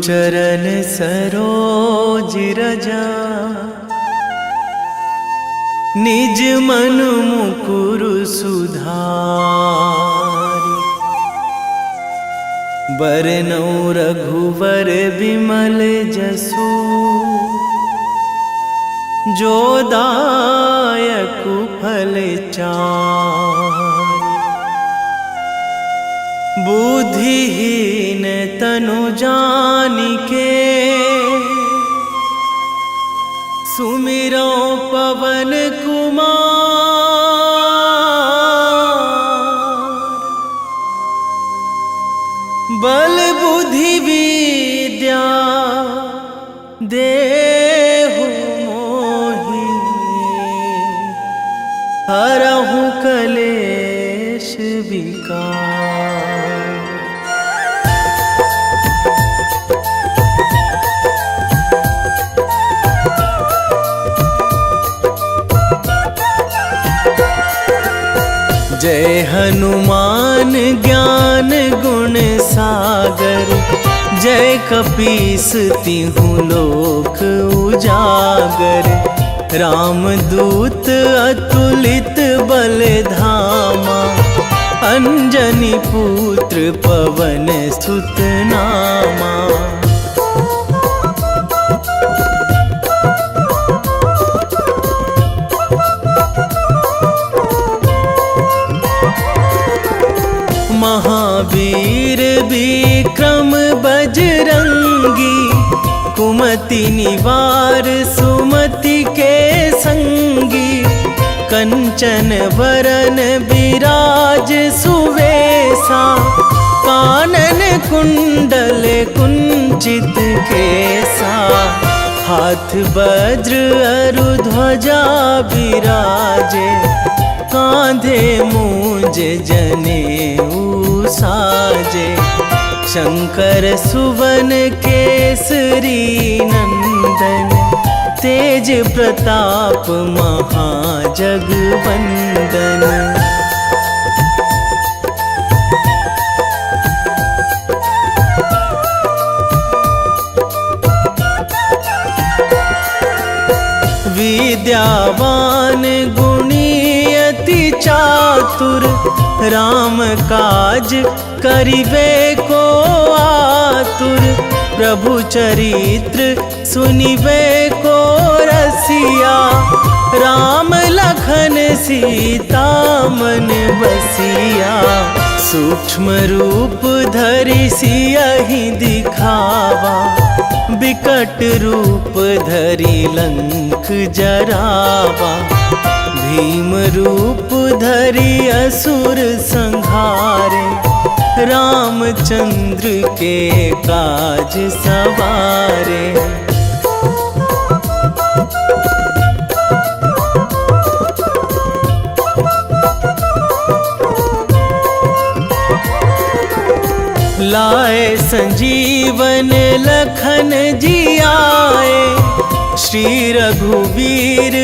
चरण सरोज रजा, निज मन मुकुर सुधारि। बरनउँ रघुवर बिमल जसु, जो दायक फल चारि। बुद्धिहीन तनु जानिके, सुमिरो पवन कुमार। बल बुद्धि विद्या देहु मोहि, हरहु कलेश विकार। जय हनुमान ज्ञान गुण सागर, जय कपीस तिहु लोक उजागर। रामदूत अतुलित बल धामा, अंजनी पुत्र पवन सुत नामा। महावीर विक्रम बजरंगी, कुमति निवार सुमति के संगी। कंचन वरन विराज सुवेशा, कानन कुंडल कुंचित केसा। हाथ वज्र अरु ध्वजा विराजे, कांधे मूंज जनेऊ साजे। शंकर सुवन केसरी नंदन, तेज प्रताप महाजगवंदन। विद्यावान गुणी अति चातुर, राम काज करिबे को आतुर। प्रभु चरित्र सुनिबे को रसिया, राम लखन सीता मन बसिया। सूक्ष्म रूप धरि सियहि दिखावा, बिकट रूप धरि लंक जरावा। भीम रूप धरि असुर संहारे, रामचंद्र के काज सवारे। लाए संजीवन लखन जियाए, श्री रघुवीर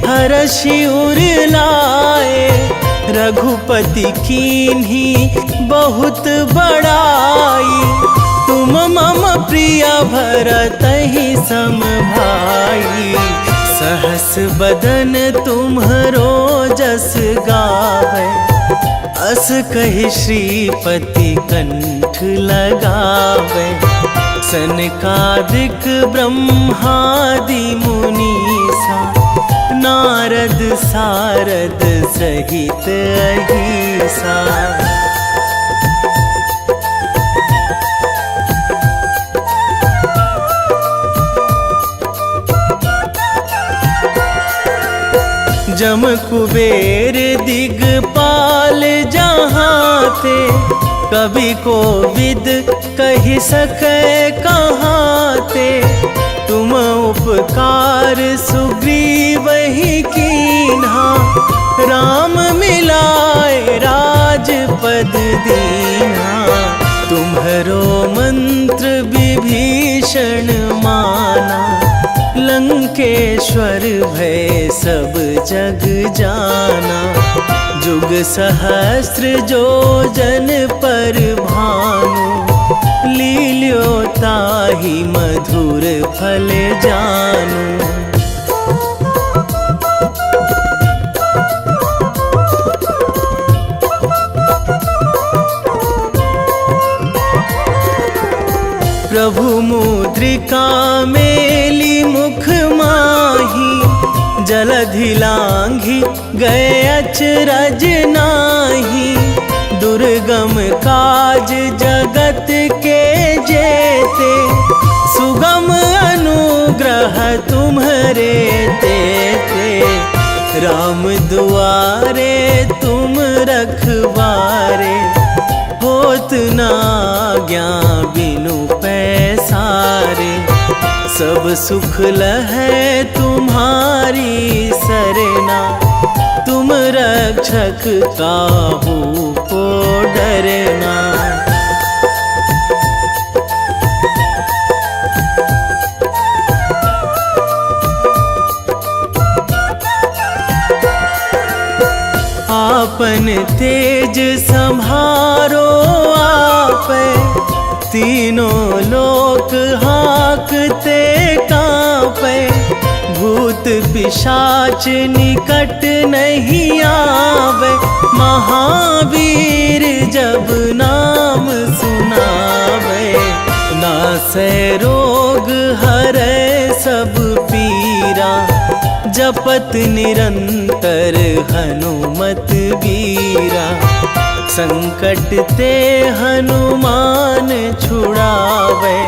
हरषि उर लाए। रघुपति कीन्ही बहुत बड़ाई, तुम मम प्रिय भरतहि सम भाई। सहस बदन तुम्हरो जस गावै, अस कहि श्रीपति कंठ लगावै। सनकादिक ब्रह्मादि मुनीसा, नारद सारद सहित अहिसा। जम कुबेर दिगपाल जहाँ थे, कवि कोविद कहि सकै कहाँ ते। तुम उपकार सुग्रीवहि कीन्हा, राम मिलाए राजपद दीन्हा। तुम्हरो मंत्र विभीषण माना, लंकेश्वर भय सब जग जाना। जुग सहस्र जो जन पर भानु, लील्यो ताहि मधुर फल जानू। प्रभु मुद्रिका मेली मुख माही, जलधि लांघी गए अचरज नाही। दुर्गम काज जगत के जेते, सुगम अनुग्रह तुम्हरे तेते। राम दुआरे तुम रखवारे, होत ना आज्ञा बिनु पैसारे। सब सुख लहै तुम्हारी सरना, तुम रक्षक काहू को डरना। आपन तेज संहारो आपै, तीनों लोक हाकते कांपै। भूत पिशाच निकट नहीं आवे, महावीर जब नाम सुनावे। नासै रोग हरै सब पीरा, जपत निरंतर हनुमत वीरा। संकट ते हनुमान छुड़ावे,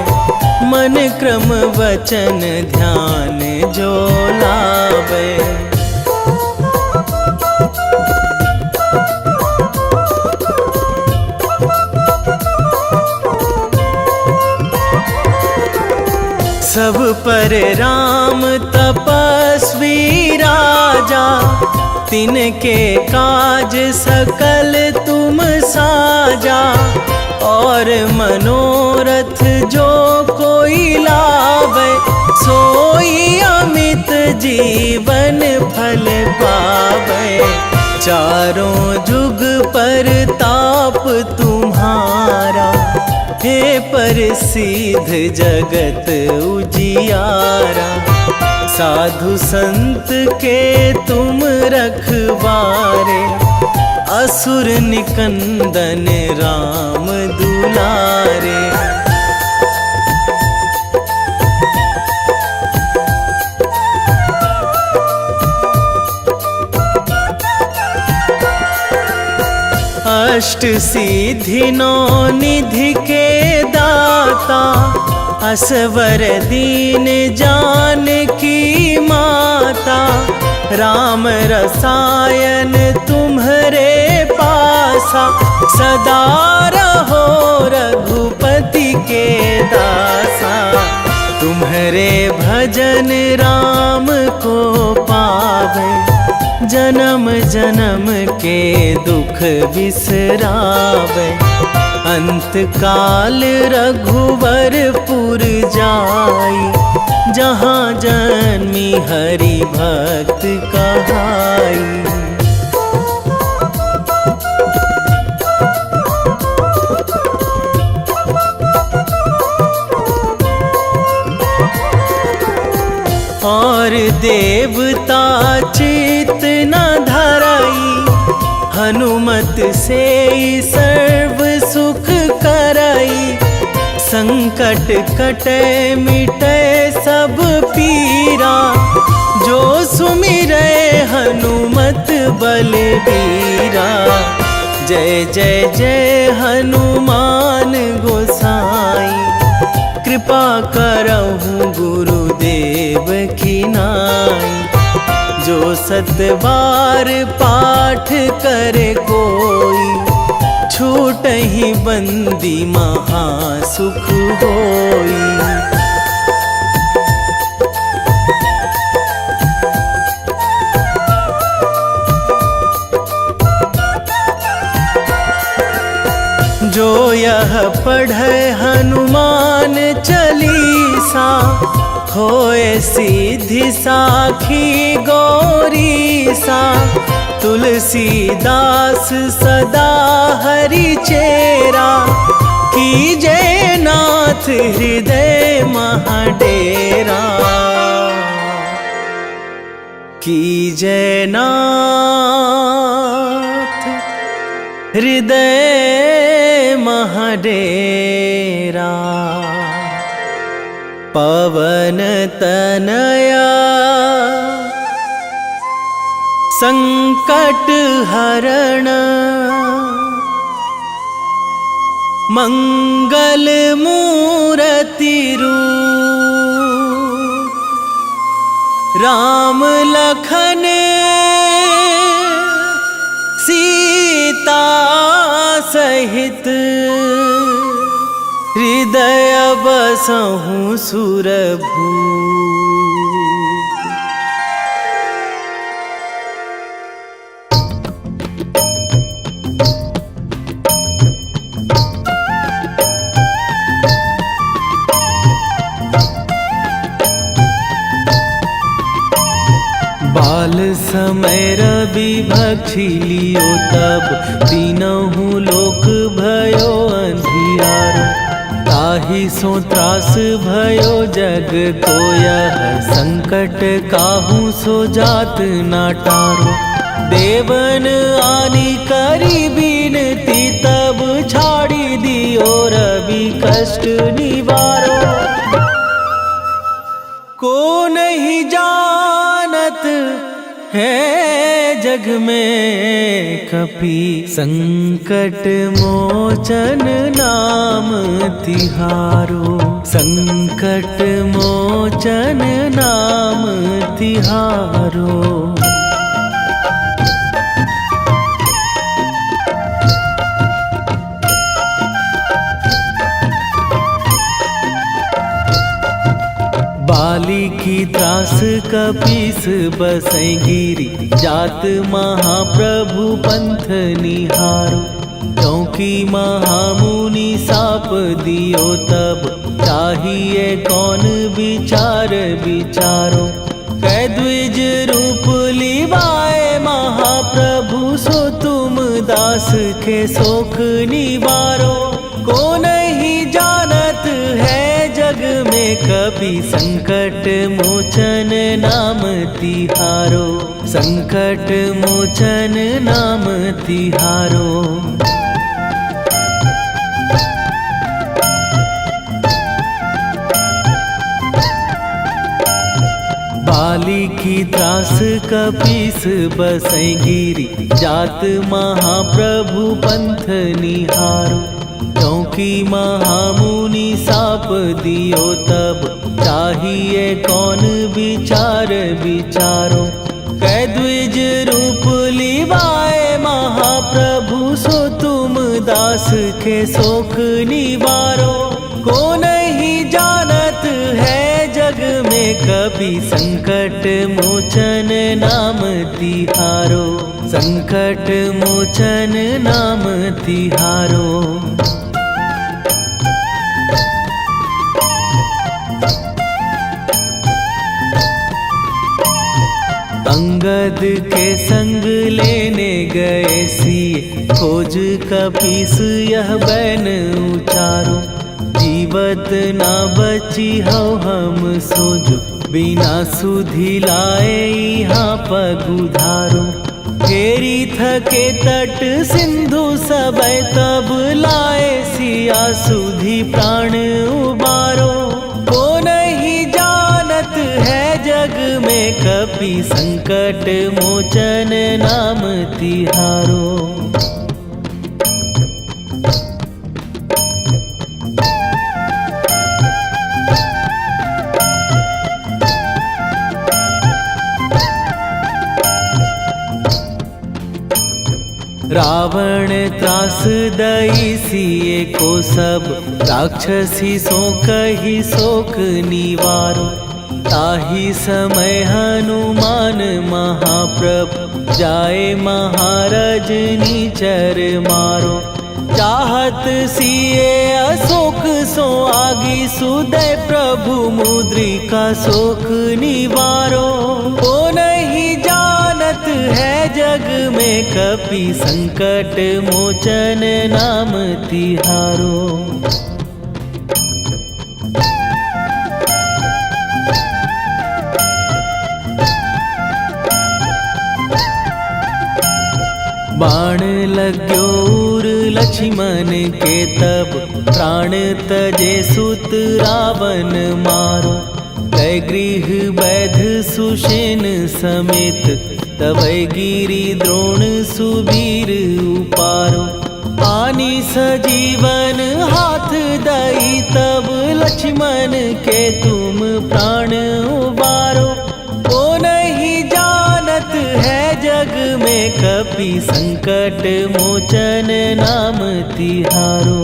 मन क्रम वचन ध्यान जो लावे। सब पर राम तपस्वी राजा, तिनके काज सकल तुम साजा। और मनोरथ जो कोई लावे, सोई अमित जीवन फल पावे। चारों जुग पर ताप तुम्हारा, हे प्रसिद्ध जगत उजियारा। साधु संत के तुम रखवारे, असुर निकंदन राम दुलारे। अष्ट सिद्धि नौ निधि के दाता, असवर दीन जानकी माता। राम रसायन तुम्हरे पासा, सदा रहो रघुपति के दासा। तुम्हरे भजन राम को पावे, जन्म जन्म के दुख बिसरावे। अंत काल रघुवरपुर जाई, जहाँ जन्मी हरि भक्त कहाई। और देवता चित न धराई, हनुमत से सर्व सुख कराई। संकट कटे मिटे सब पीरा, जो सुमिरै हनुमत बलबीरा। जय जय जय हनुमान गोसाई, कृपा करहु गुरुदेव की नाई। जो सतबार पाठ करे कोई, छूटहि बंदी महासुख होई। जो यह पढ़े हनुमान चालीसा, होए सीधी साखी गौरी सा। तुलसीदास सदा हरि चेरा, कीजे नाथ हृदय महाडेरा। कीजे नाथ हृदय महाडेरा। पवन तनया संकट हरण, मंगल मूर्ति रूप। राम लखन सीता सहित, हृदय बसहु सुरभूप। बाल समय रवि भक्षी लियो तब, तीनहु लोक भयो अंधियारो। ताहि सो त्रास भयो जग को यह, संकट काहू सो जात ना टारो। देवन आनी करी बिनती, तब छाड़ी दियो रवि कष्ट निवारो। को नहीं जानत है जग में कपि, संकट मोचन नाम तिहारो। संकट मोचन नाम तिहारो। बाली की त्रास कपीस बसै गिरी, जात महाप्रभु पंथ निहारो। क्योंकि महामुनि साप दियो तब, चाहिए कौन विचार विचारो। कै द्विज रूप लिवाए महाप्रभु, सो तुम दास के शोक निवारो। को नहीं जानत है जग में कपि, संकट मोचन नाम तिहारो। संकट मोचन नाम तिहारो। बाली की त्रास कपीस बसै गिरी, जात महाप्रभु पंथ निहारो। क्योंकि महामुनि साप दियो तब, चाहिए कौन विचार विचारो। कै द्विज रूप लिवाए महाप्रभु, सो तुम दास के शोक निवारो। को नहीं जानत है जग में कपि, संकट मोचन नाम तिहारो। संकट मोचन नाम तिहारो। अंगद के संग लेने गए सिए, खोज कपीस यह बैन उचारो। जीवत ना बची हो हम सोजो, बिना सुधि लाए यहाँ पगुधारो। फेरी थके तट सिंधु सबय, तब लाए सिया सुधि प्राण उबारो। को नहीं जानत है जग में कपि, संकट मोचन नाम तिहारो। रावण त्रास दई सिए को सब, राक्षसी सो कही शोक निवारो। ताहि समय हनुमान महाप्रभु, जाए महाराज निचर मारो। चाहत सिए अशोक सो आगी सुदय प्रभु मुद्रिका शोक निवारो। ओ नहीं जानत है जग में कपि संकट मोचन नाम तिहारो। बाण लाग्यो उर लक्ष्मण के तब प्राण तजे सुत रावण मारो। कै गृह वैध सुषेण समेत तबै गिरि द्रोण सुबीर उपारो। आनी सजीवन हाथ दई तब लक्ष्मण के तुम प्राण उबारो। ओ नहीं जानत है जग में कपि संकट मोचन नाम तिहारो।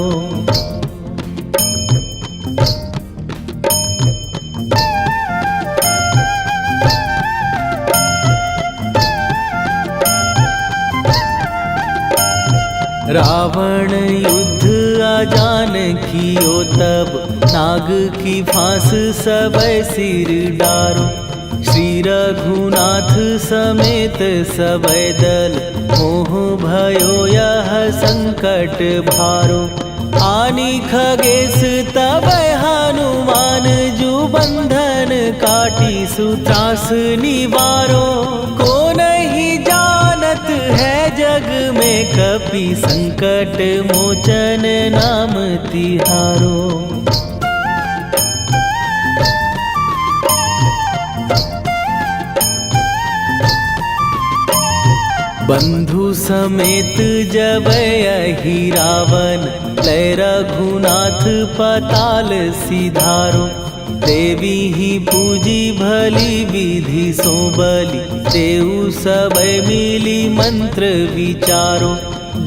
रावण युद्ध आजान कियो तब नाग की फांस सबै सिर डारो। श्री रघुनाथ समेत सबै दल मोह भयो यह संकट भारो। आनी खगेश तबै हनुमान जु बंधन काटी सुत्रास निवारो। को नहीं जानत है जग में कपि संकट मोचन नाम तिहारो। बंधु समेत जबै अहि रावण लय रघुनाथ पताल सिधारो। देवी ही पूजी भली विधि सो बलि देऊ सबै मिली मंत्र विचारो।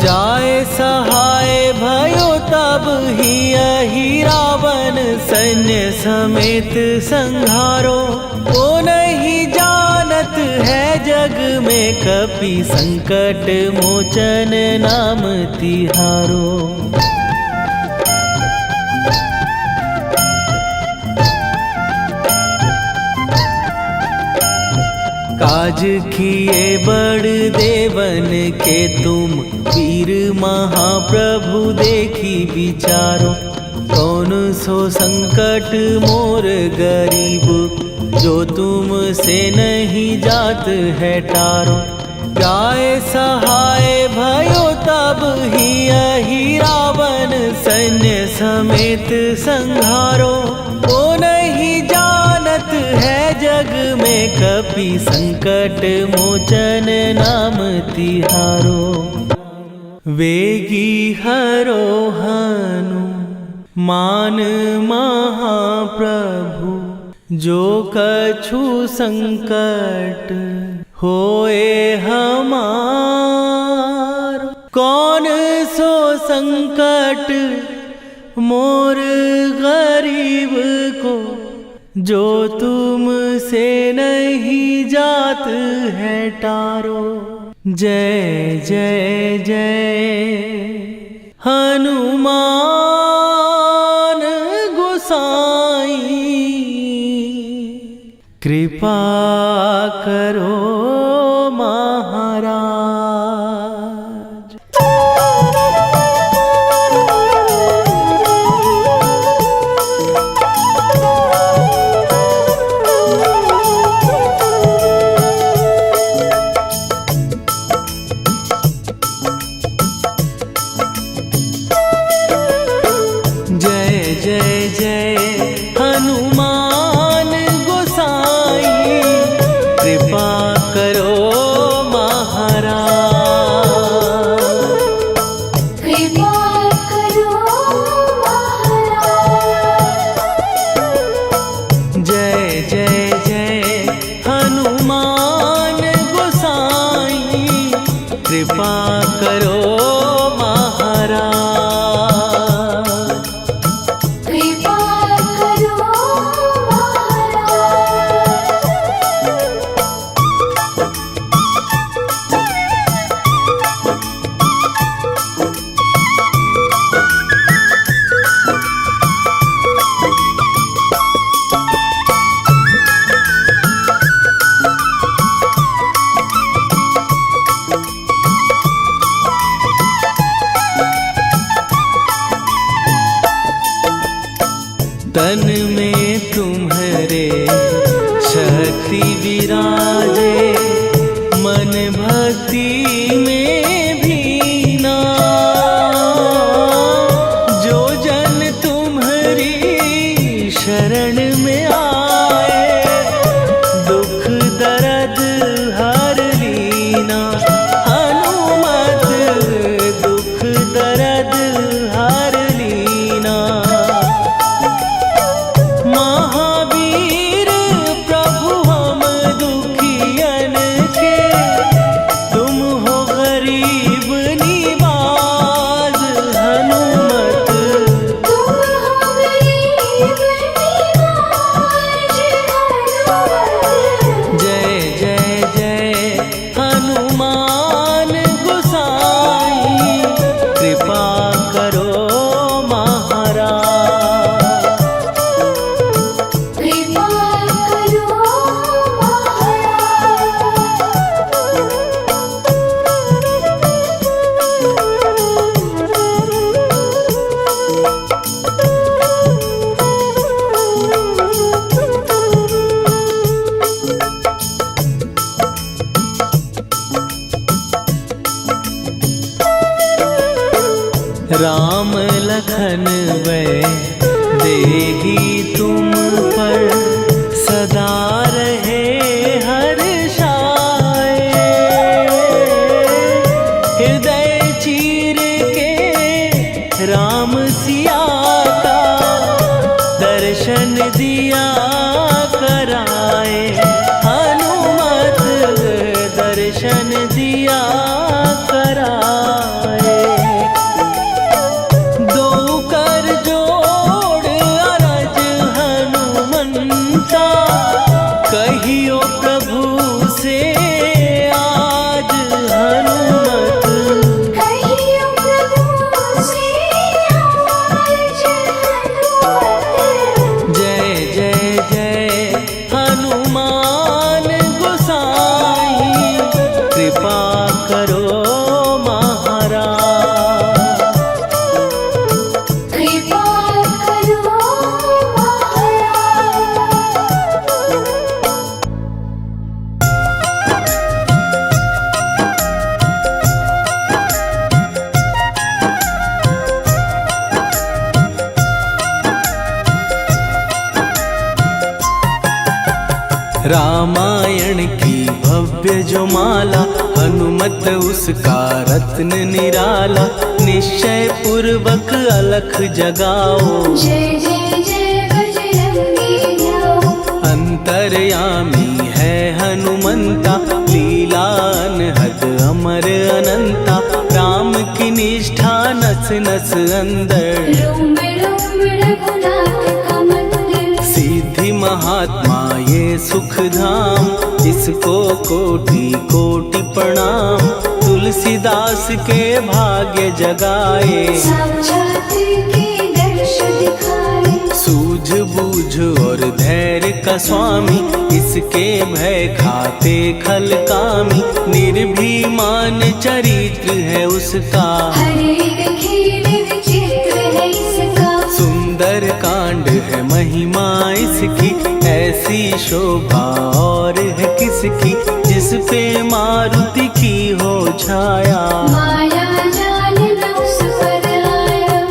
जाए सहाय भयो तब ही अहि रावण सैन्य समेत संहारो। ओ नहीं जानत है जग में कपि संकट मोचन नाम तिहारो। काज किए बड़ देवन के तुम वीर महाप्रभु देखी विचारो। कौन सो संकट मोर गरीब जो तुम से नहीं जात है टारो। जाए सहाय भयो तब ही अहि रावण सैन्य समेत संहारो। ओ नहीं जानत है जग में कपि संकट मोचन नाम तिहारो। वेगी हरो हनु मान महाप्रभु जो कछु संकट होए हमार। कौन सो संकट मोर गरीब को जो तुम से नहीं जात है टारो। जय जय जय हनुमान गोसाई कृपा करो महाराज। जय जय जय हनुमान गोसाई कृपा कर रामायण की भव्य जो माला, हनुमत उसका रत्न निराला। निश्चय पूर्वक अलख जगाओ, जय जय जय बजरंगी ध्याओ। अंतर्यामी है हनुमंता, लीला अनहद अमर अनंता। राम की निष्ठा नस नस अंदर, रोम रोम रघुनाथ का मंदिर। सिद्धि महात्मा ये सुख धाम, इसको कोटि कोटि प्रणाम। तुलसीदास के भाग्य जगाए, साक्षात के दर्श दिखाए। सूझ बूझ और धैर्य का स्वामी, इसके भय खाते खल कामी। निर्भीमान चरित्र है उसका, हर एक खेल विचित्र है इसका। सुंदर कांड है महिमा इसकी। ऐसी शोभा और है किसकी, जिस पे मारुति की हो छाया। माया जाल न उस पर आया।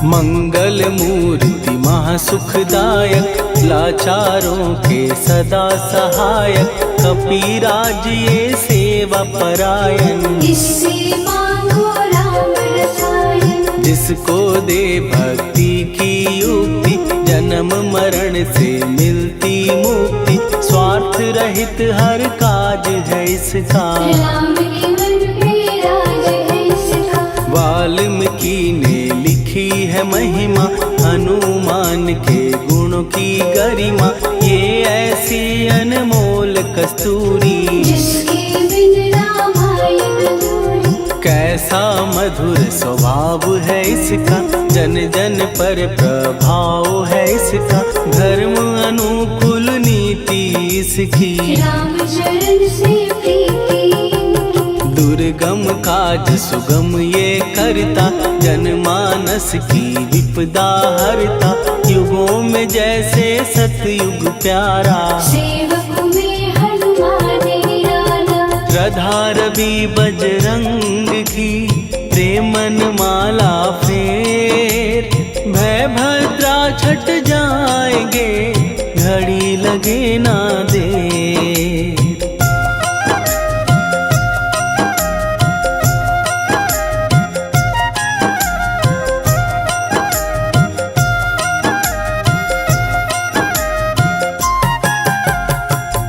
मंगल मूर्ति महासुखदायक, लाचारों के सदा सहायक। कपीराज ये सेवा परायण, इससे मांगो राम रसायन। जिसको दे भक्ति की युक्ति, जन्म मरण से मिलती मुक्ति। स्वार्थ रहित हर काज है इसका, राम के मन पे राज है इसका। वाल्मीकि ने लिखी है महिमा, हनुमान के गुणों की गरिमा। ये ऐसी अनमोल कस्तूरी, जिसके बिन रामायण अधूरी। कैसा मधुर स्वभाव है इसका, जन जन पर प्रभाव है इसका। धर्म अनुकूल नीति इसकी, राम चरण से प्रीति। दुर्गम काज सुगम ये करता, जनमानस की विपदा हरता। युगों में जैसे सतयुग प्यारा, सेवक में हनुमान निराला। श्रद्धा रवि बजरंग की, प्रेमन माला फेर। भय भद्रा छट जाएंगे, घड़ी लगे ना देर।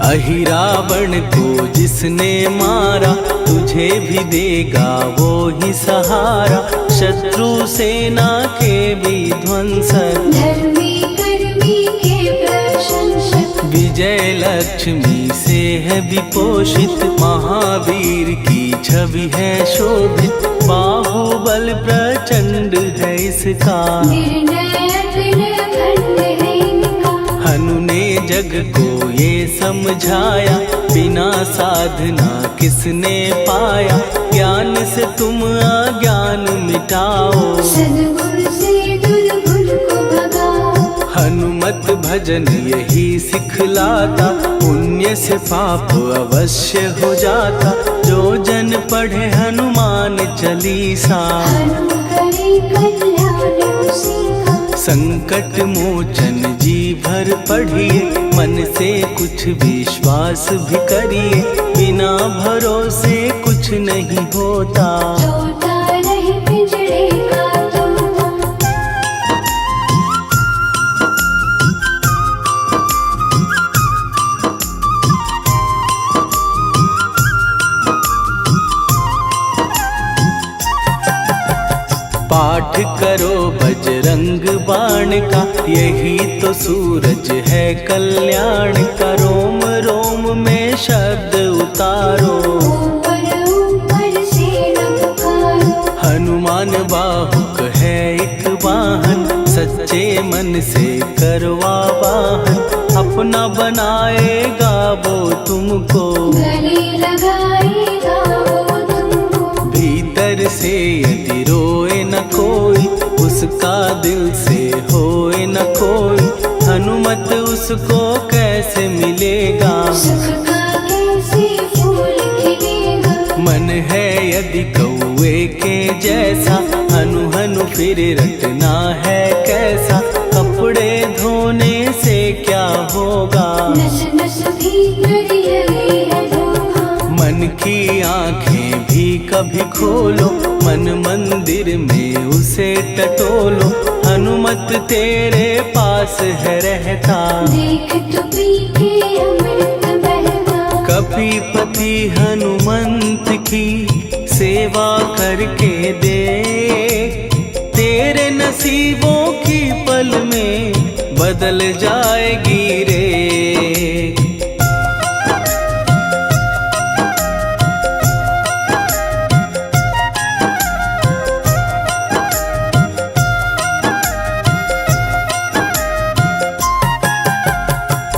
अहिरावण को जिसने मारा, तुझे भी देगा वो ही सहारा। शत्रु सेना के विध्वंसक, धर्मी कर्मी के प्रशंसक। विजय लक्ष्मी से है विपोषित। महावीर की छवि है शोभित, बाहुबल प्रचंड है इसका। निर्णयक निर्घण्ट है इनका। हनु ने जग को ये समझाया, बिना साधना किसने पाया। ज्ञान से तुम अज्ञान मिटाओ, सद्गुण से दुर्गुण को भगाओ। हनुमत भजन यही सिखलाता, पुण्य से पाप अवश्य हो जाता। जो जन पढ़े हनुमान चालीसा, हनु करे कल्याण उसी का। संकट मोचन जी भर पढ़िए, मन से कुछ विश्वास भी करिए। बिना भरोसे कुछ नहीं होता, तोता रहे पिंजरे का तोता। पाठ करो बजरंग बाण का, यही तो सूरज है कल्याण का। रोम रोम में शब्द उतारो, ऊपर ऊपर से न पुकारो। हनुमान बाहुक है एक वाहन, सच्चे मन से करवा वाहन। अपना बनाएगा वो तुमको, गले लगाएगा वो तुमको। भीतर से यदि रोए न कोई, उसका दिल से होए न कोई। हनुमत उसको कैसे मिलेगा, सुख का कैसे यदि कौए के जैसा हनु हनु फिर रटना है कैसा। कपड़े धोने से क्या होगा, नस नस भीतर यही है धोखा। मन की आंखें भी कभी खोलो, मन मंदिर में उसे टटोलो। हनुमत तेरे पास है रहता, देख तो पी के अमृत बहता। कपीपति हनुमंत की सेवा करके दे, तेरे नसीबों की पल में बदल जाएगी रे।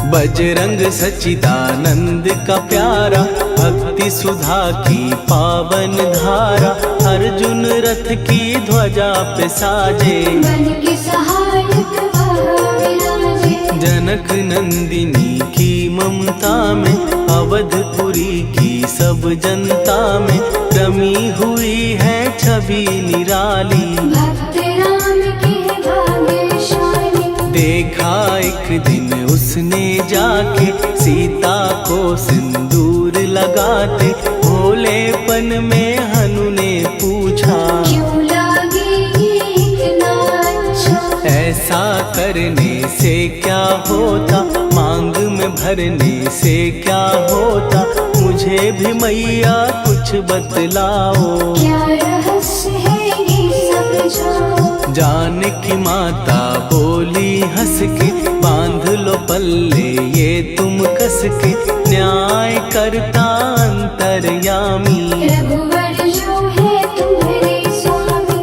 बजरंग सच्चिदानंद का प्यारा, भक्ति सुधा की पावन धारा। अर्जुन रथ की ध्वजा पे साजे, बन के सहायक वहाँ विराजे। जनक नंदिनी की ममता में, अवधपुरी की सब जनता में रमी हुई है छवि निराली। भक्त राम के भाग्यशाली, देखा एक दिन उसने जाके सीता को सिंदूर लगाते। भोलेपन में हनु ने पूछा, क्यों लागे ये इतना अच्छा। ऐसा करने से क्या होता, मांग में भरने से क्या होता। मुझे भी मैया कुछ बतलाओ, क्या रहस्य है ये समझाओ। जानकी माता बोली हंस के, बांध लो पल्ले ये तुम कस के। न्याय करता अंतर्यामी, रघुवर जो है तुम्हारे स्वामी।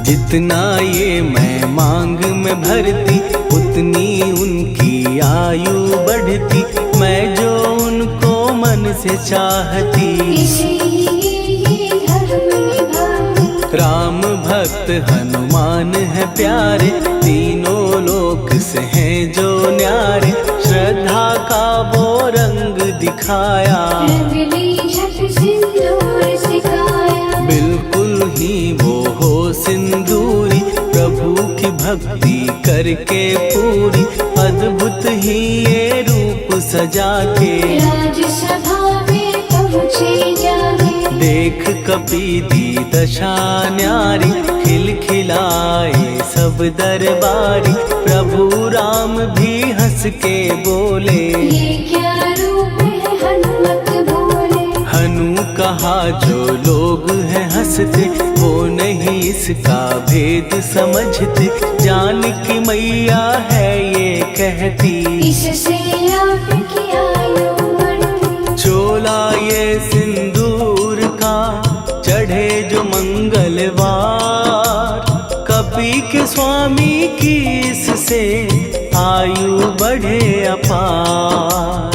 जितना ये मैं मांग में भरती, उतनी उनकी आयु बढ़ती। मैं जो उनको मन से चाहती, इसीलिए धर्म निभाती। राम भक्त हनुमान है प्यारे, तीनों लोक से हैं जो न्यारे। श्रद्धा का वो रंग दिखाया, रंगली झट सिंदूर सिखाया। बिल्कुल ही वो हो सिंदूरी, प्रभु की भक्ति करके पूरी। अद्भुत ही ये रूप सजा के, राजसभा में पहुँचे जाके। देख कपीदी दशा न्यारी, खिलखिलाए सब दरबारी। प्रभु राम भी हंस के बोले, ये क्या रूप है हनुमत बोले। हनु कहा जो लोग हैं हंसते, वो नहीं इसका भेद समझते। जानकी मैया है ये कहती, इससे आपकी आयु बढ़ती। चोला ये सिंदूर का चढ़े जो मंगलवार। कपी के स्वामी की इससे आयु बढ़े अपार।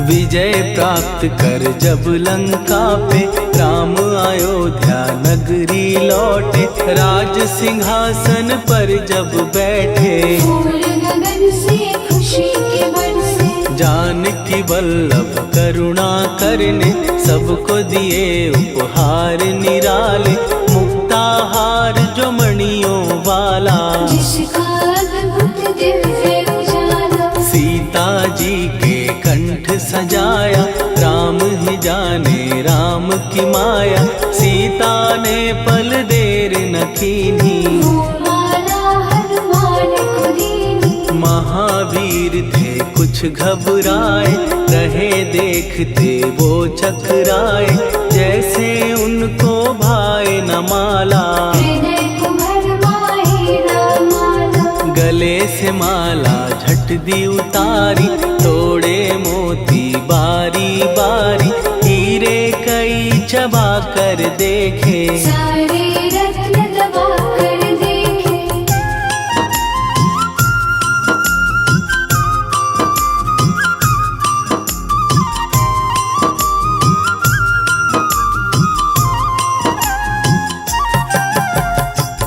विजय प्राप्त कर जब लंका पे, राम अयोध्या नगरी लौटे। राज सिंहासन पर जब बैठे, फूल गगन से खुशी के बरसे। जानकी वल्लभ करुणा करने, सबको दिए उपहार निराले। मुक्ताहार जो मणियों वाला, जिसका अद्भुत दिव्य उजाला। सीता जी के कंठ सजाया। राम ही जाने राम की माया, सीता ने पल देर न कीन्ही। वो माला हनुमान को दीनी। महावीर थे कुछ घबराए, रहे देखते वो चकराए। जैसे उनको भाए न माला, हृदय को भरमाए न माला। गले से माला झट दी उतारी। तोड़े मोती बारी बारी, हीरे कई चबा कर देखे। सारे रत्न दबा कर देखे।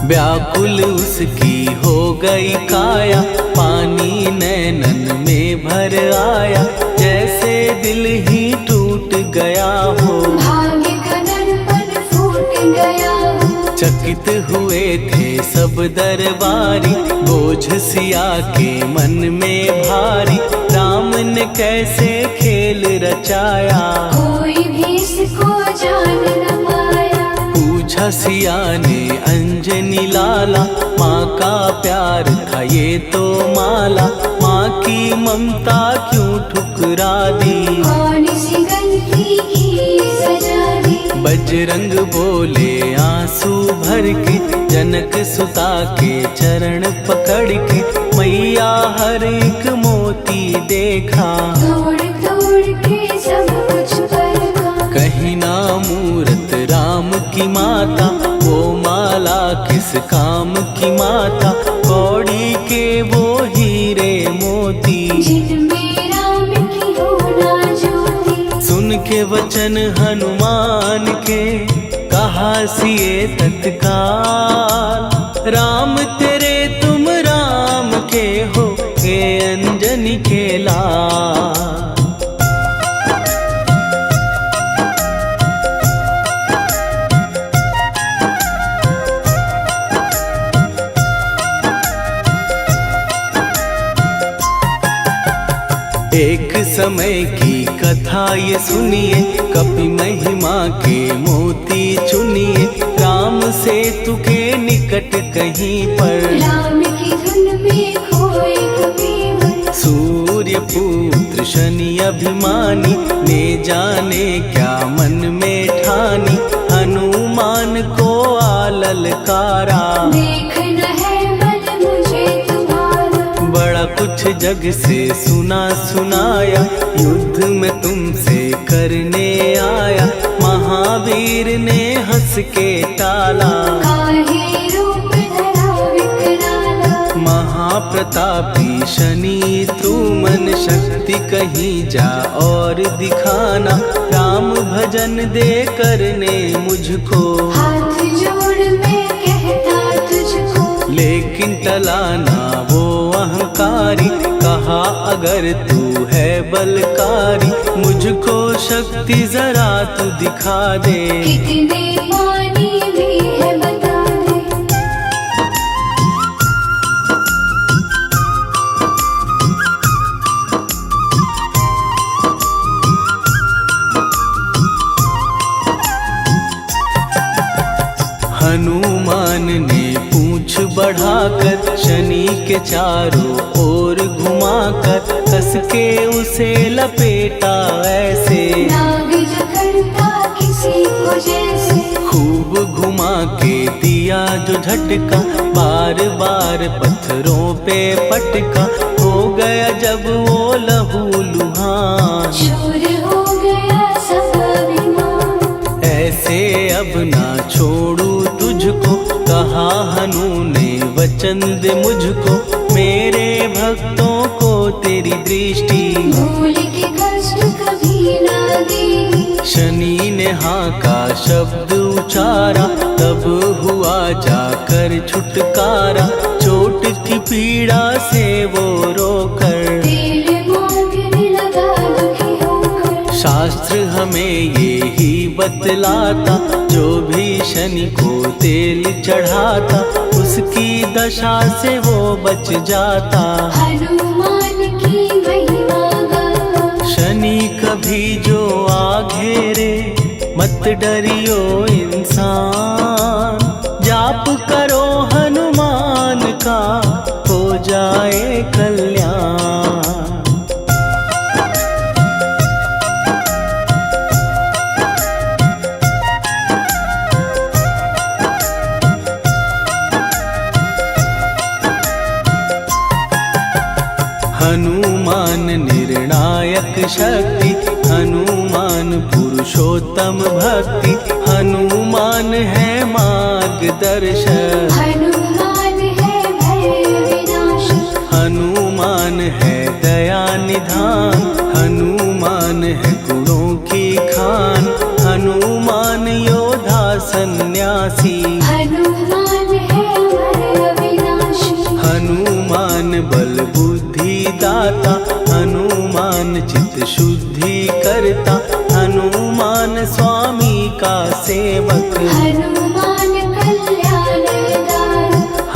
व्याकुल उसकी हो गई काया, पानी नैनन में भर आया, जैसे दिल ही टूट गया हो। भाग्य का दर्पण फूट गया हो। चकित हुए थे सब दरबारी, बोझ सिया के मन में भारी, राम ने कैसे खेल रचाया, कोई भी इसको जान न पाया। पूछा सिया ने अंजनी लाला, माँ का प्यार था ये तो माला, माँ की ममता क्यों ठुकरा दी, कौन सी गलती की सजा दी। बजरंग बोले आंसू भर के, जनक सुता के चरण पकड़ के, मैया हर एक मोती देखा, तोड़ तोड़ के सब कुछ परखा। कहीं ना मूरत राम की माता, वो माला किस काम की माता, कौड़ी के वो हीरे मोती, जिनमें राम की हो ना ज्योति। सुन के वचन हनुमान के, कहा सिए तत्काल, राम तेरे तुम राम के हो, ये अंजनी के लाल। एक समय की कथा ये सुनिए, कपि महिमा के मोती चुनिए, राम सेतु के निकट कहीं पर, राम की धुन में खोए कबीर। सूर्य पुत्र शनि अभिमानी, ने जाने क्या मन में ठानी, हनुमान को आललकारा, देखना है मन मुझे तुम्हारा। बड़ा कुछ जग से सुना सुनाया, युद्ध में तुमसे करने आया, महावीर ने हंस के टाला, काहे रूप धरा विकराला। महाप्रतापी शनि तू मन शक्ति कहीं जा और दिखाना, राम भजन दे करने मुझको, हाथ जोड़ मैं कहता तुझको। लेकिन टलाना वो अहंकारी, कहा अगर तू है बलकारी, मुझको शक्ति जरा तू दिखा दे, कितने पानी भी है बता दे। हनुमान ने पूंछ बढ़ाकर, शनि के चारों ओर घुमाकर, कस के उसे लपेटा ऐसे, नाग जो करता किसी को जैसे। खूब घुमा के दिया जो झटका, बार बार पत्थरों पे पटका, हो गया जब वो लहू लुहान, चूर हो गया सब अभिमान। ऐसे अब ना छोड़ू तुझको, कहा हनु ने वचन दे मुझको, मेरे भक्तों को तेरी दृष्टि, भूल के कष्ट कभी ना देगी। शनि ने हाँ का शब्द उचारा, तब हुआ जाकर छुटकारा, चोट की पीड़ा से वो रोकर, तेल मांगने लगा दुखी होकर। शास्त्र हमें ये ही बतलाता, जो भी शनि को तेल चढ़ाता, उसकी दशा से वो बच जाता, हनुमान की महिमा गाता। शनि कभी जो आ घेरे, मत डरियो इंसान, जाप करो हनुमान का, हो जाए कल्याण। हनुमान निर्णायक शक्ति, हनुमान पुरुषोत्तम भक्ति, हनुमान है मार्गदर्शक, हनुमान है भय विनाशक। हनुमान है दया निधान, हनुमान है गुणों की खान, हनुमान योद्धा सन्यासी, हनुमान है हनुमान बल बुद्धि दाता, हनुमान चित्त शुद्धि करता, हनुमान स्वामी का सेवक। हनुमान कल्याणदायक,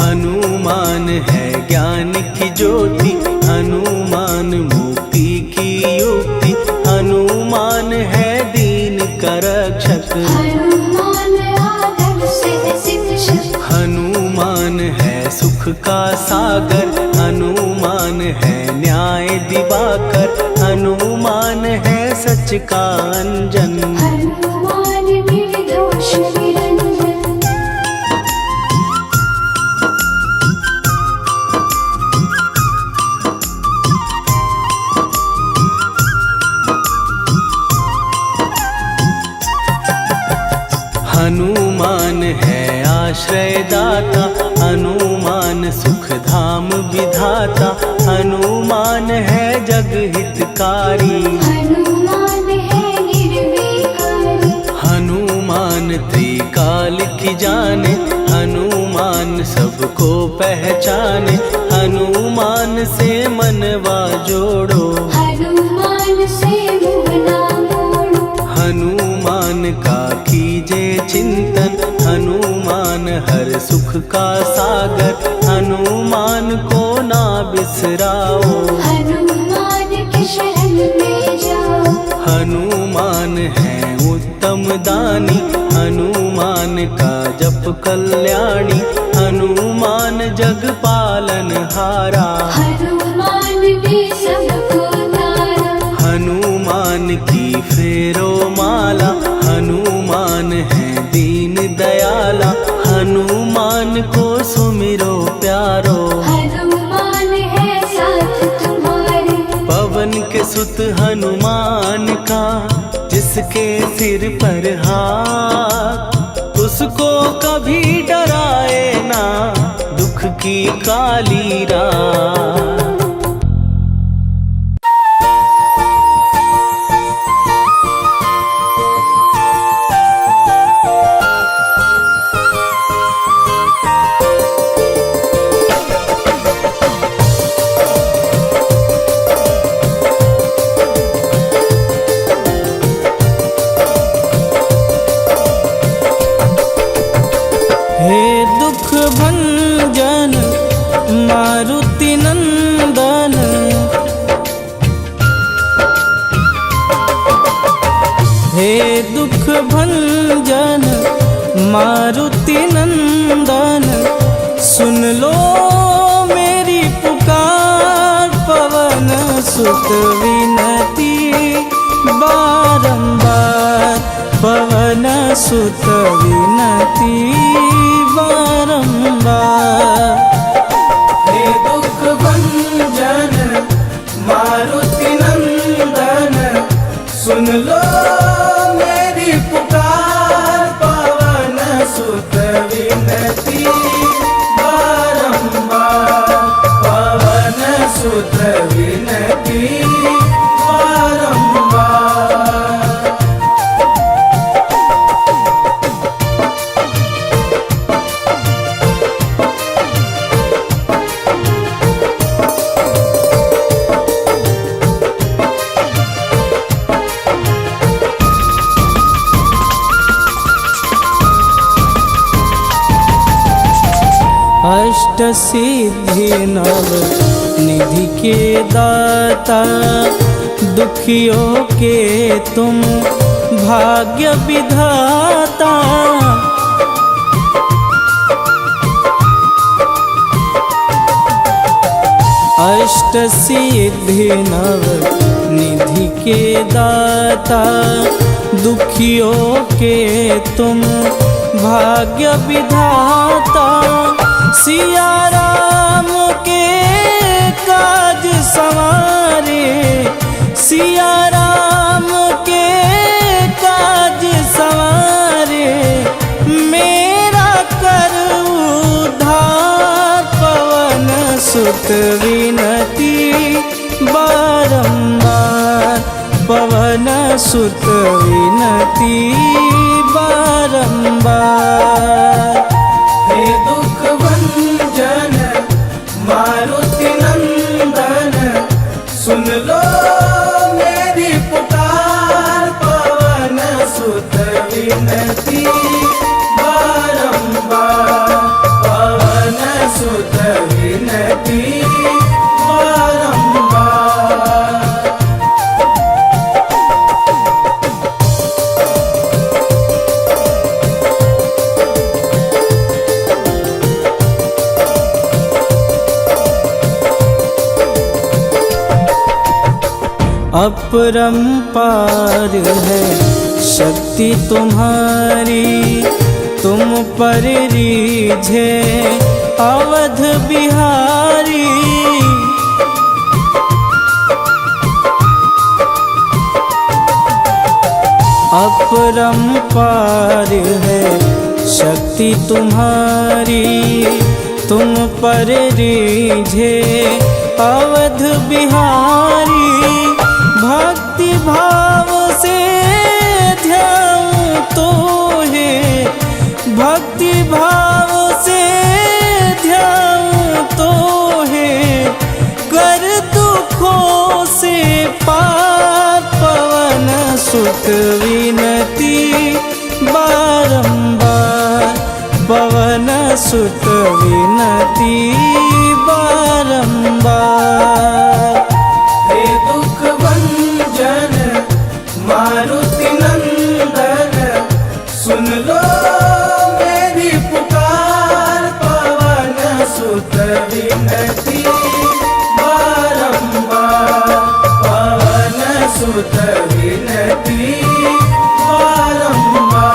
हनुमान है ज्ञान की ज्योति, हनुमान मुक्ति की युक्ति, हनुमान है दीन का रक्षक। हनुमान आदर्श शिक्षक, हनुमान है सुख का सागर, हनुमान है न्याय दिवाकर, हनुमान है सच का अंजन। हनुमान निर्दोष निरंजन। हनुमान है आश्रय दाता, हनुमान सुख धाम विधाता, हनुमान है जग हितकारी। हनुमान है निर्विकारी, हनुमान त्रिकाल की जाने, हनुमान सबको पहचाने, हनुमान से मनवा जोड़ो। हनुमान से मुँह ना मोड़ो। हनुमान का कीजे चिंतन, हनुमान हर सुख का सागर, हनुमान को ना बिसराओ। हनुमान के शरण में जाओ। हनुमान है उत्तम दानी, हनुमान का जप कल्याणी, हनुमान जग पालन हारा। हनुमान ने सबको तारा। हनुमान की फेरो माला, हनुमान है दीन दयाला, हनुमान को सुमिरो प्यारो। हनुमान है साथ तुम्हारे। पवन के सुत हनुमान का, जिसके सिर पर हाथ, उसको कभी डराए ना दुख की काली रात। हे दुख भंजन मारुति नंदन, हे दुख भंजन मारुति नंदन, सुन लो मेरी पुकार, पवन सुत विनती बारंबार, पवन सुत विनती बारंबार। हे दुख भंजन मारुति नंदन, सुन लो मेरी पुकार, पवन सुत विनती बारंबार, पवन सुत विनती बारंबार। अष्ट सिद्धि नव निधि के दाता, दुखियों के तुम भाग्य विधाता। अष्ट सिद्धि नव निधि के दाता, दुखियों के तुम भाग्य विधाता। सिया राम के काज सवारे, सिया राम के काज सवारे, मेरा कर उद्धार, पवन सुत विनती बारंबार, पवन सुत विनती बारंबार। हे दुख भंजन मारुति बारंबार पवन सुत विनती बारंबार। अपरंपार है शक्ति तुम्हारी, तुम पर रीझे अवध बिहारी। अपरंपार है शक्ति तुम्हारी, तुम पर रीझे अवध बिहारी। भक्ति भाव से ध्याऊं तो है, भक्ति भाव से ध्याऊं तो है, कर दुखों से पार पवन सुत विनती बारंबार पवन सुत विनती बारंबार। हे दुख भंजन मारुति नंदन, सुन लो मेरी पुकार पवन सुत विनती बारंबार पवन सुत विनती बारंबार।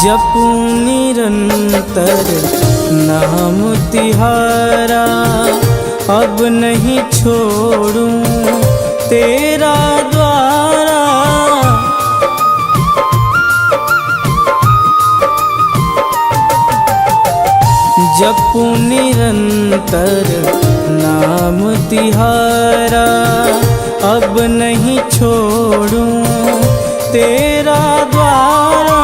जपूं निरंतर नाम तिहारा, अब नहीं छोड़ूं तेरा द्वारा। जपूं निरंतर नाम तिहारा, अब नहीं छोड़ूं तेरा द्वारा।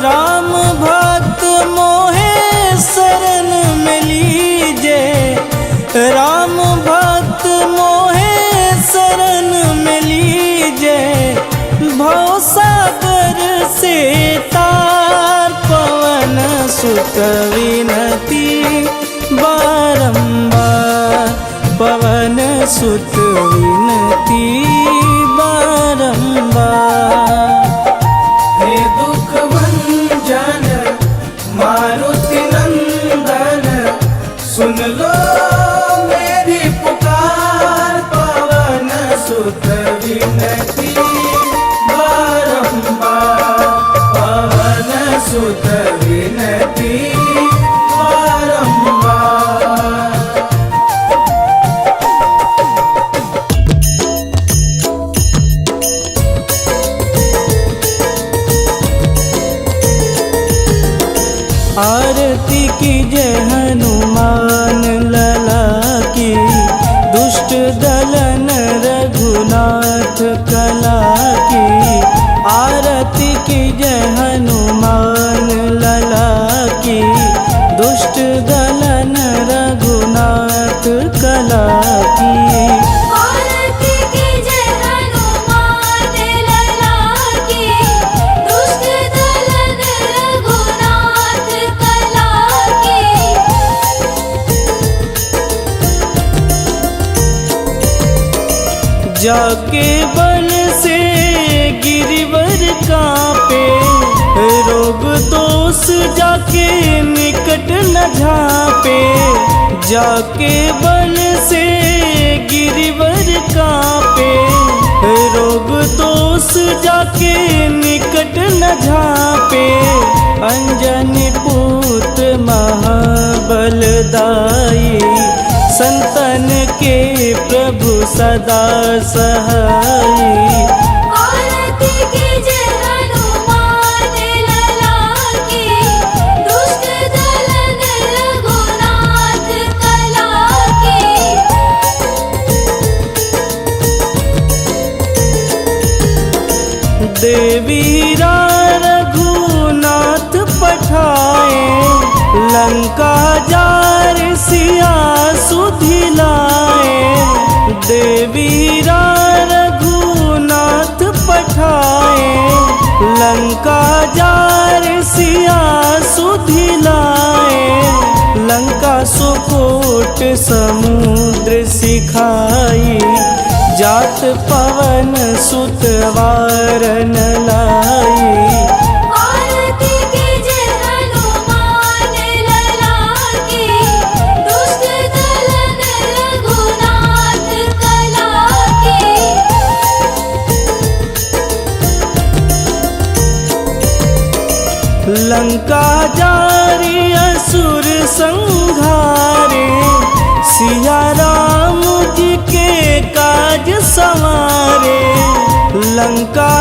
राम भक्त मोहे शरण में लीजे, राम भक्त मोहे शरण में लीजे। भवसागर से तार पवन सुत विनती बारंबार पवन सुत विनती बारंबार। हे दुख भंजन मारुति नंदन, सुन लो मेरी पुकार पवन सुत विनती बारंबार पवन सुत विनती बारंबार। आरती की जय हनुमान लला की, दुष्ट दलन रघुनाथ कला की। आरती की जय हनुमान लला की, दुष्ट दलन रघुनाथ कला की। आरती की जय हनुमान लला की, दुष्ट दलन रघुनाथ कला की। जाके बल से गिरिवर कांपे, रोग दोष जाके निकट न झांपे। जाके बल से गिरिवर कांपे, रोग दोष जाके निकट न झांपे। अंजनी पुत्र महाबलदाई, संतन के प्रभु सदा सहाई। आरती की जय हनुमान लला की, दुष्ट दलन रघुनाथ कला की। देवीरा रघुनाथ पठाए, लंका जार सिया सुधिलाए। देवीरा रघुनाथ पठाए, लंका जार सिया सुधिलाए। लंका सुकोट समुद्र सिखाई, जात पवन सुत वारन लाई। आरती कीजे हनुमान लला की, दुष्ट दलन रघुनाथ कला की। लंका जारी असुर संहारे, सिया राम जी के काज संवारे। लंका